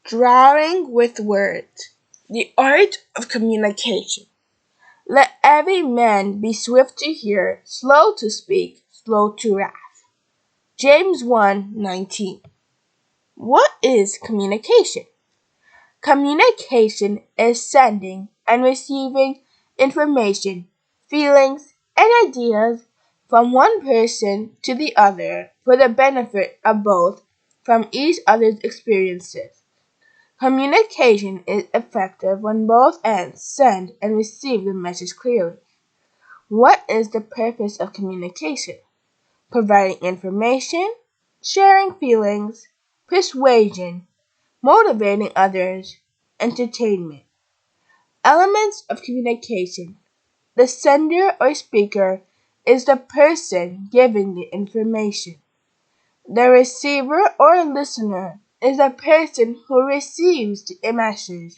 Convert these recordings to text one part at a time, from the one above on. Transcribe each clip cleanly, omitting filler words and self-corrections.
Drawing with words. The art of communication. Let every man be swift to hear, slow to speak, slow to wrath. James 1:19. What is communication? Communication is sending and receiving information, feelings, and ideas from one person to the other for the benefit of both from each other's experiences. Communication is effective when both ends send and receive the message clearly. What is the purpose of communication? Providing information, sharing feelings, persuasion, motivating others, entertainment. Elements of communication. The sender or speaker is the person giving the information. The receiver or listener is the person who receives the message.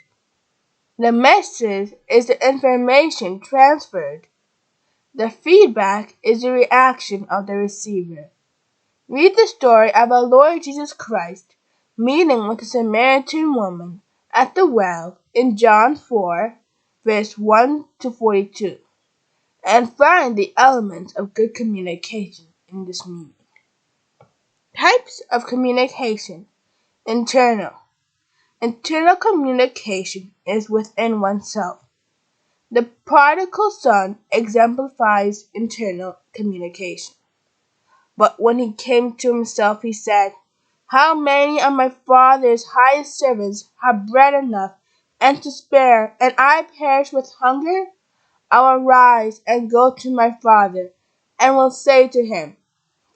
The message is the information transferred. The feedback is the reaction of the receiver. Read the story of our Lord Jesus Christ meeting with the Samaritan woman at the well in John 4, verse 1 to 42, and find the elements of good communication in this meeting. Types of communication. Internal. Internal communication is within oneself. The prodigal son exemplifies internal communication. But when he came to himself, he said, "How many of my father's hired servants have bread enough and to spare, and I perish with hunger? I will rise and go to my father, and will say to him,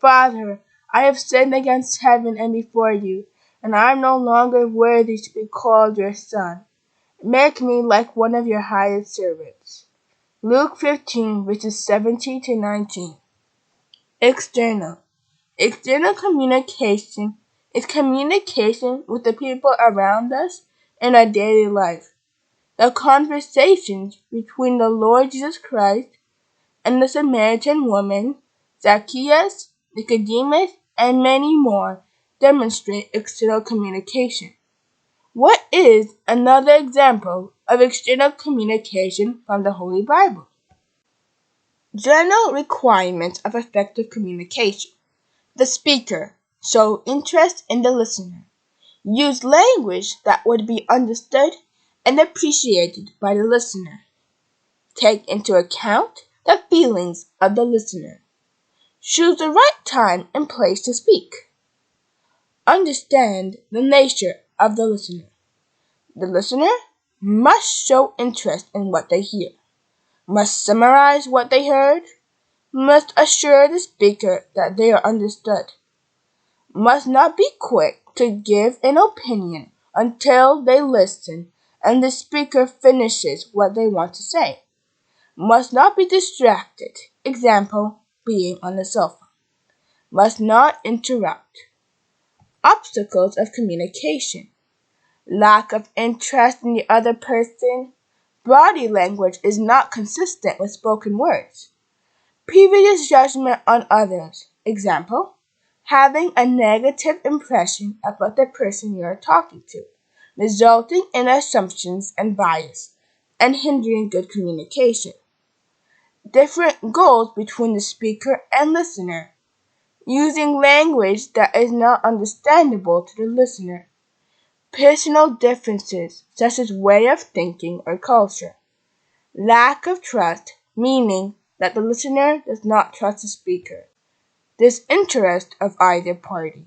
Father, I have sinned against heaven and before you, and I am no longer worthy to be called your son. Make me like one of your hired servants." Luke 15, verses 17 to 19. External. External communication is communication with the people around us in our daily life. The conversations between the Lord Jesus Christ and the Samaritan woman, Zacchaeus, Nicodemus, and many more demonstrate external communication. What is another example of external communication from the Holy Bible? General requirements of effective communication. The speaker. Show interest in the listener. Use language that would be understood and appreciated by the listener. Take into account the feelings of the listener. Choose the right time and place to speak. Understand the nature of the listener. The listener must show interest in what they hear, must summarize what they heard, must assure the speaker that they are understood, must not be quick to give an opinion until they listen and the speaker finishes what they want to say, must not be distracted, example, being on the cell phone, must not interrupt. Obstacles of communication. Lack of interest in the other person. Body language is not consistent with spoken words. Previous judgment on others. Example, having a negative impression about the person you are talking to, resulting in assumptions and bias, and hindering good communication. Different goals between the speaker and listener. Using language that is not understandable to the listener. Personal differences, such as way of thinking or culture. Lack of trust, meaning that the listener does not trust the speaker. Disinterest of either party.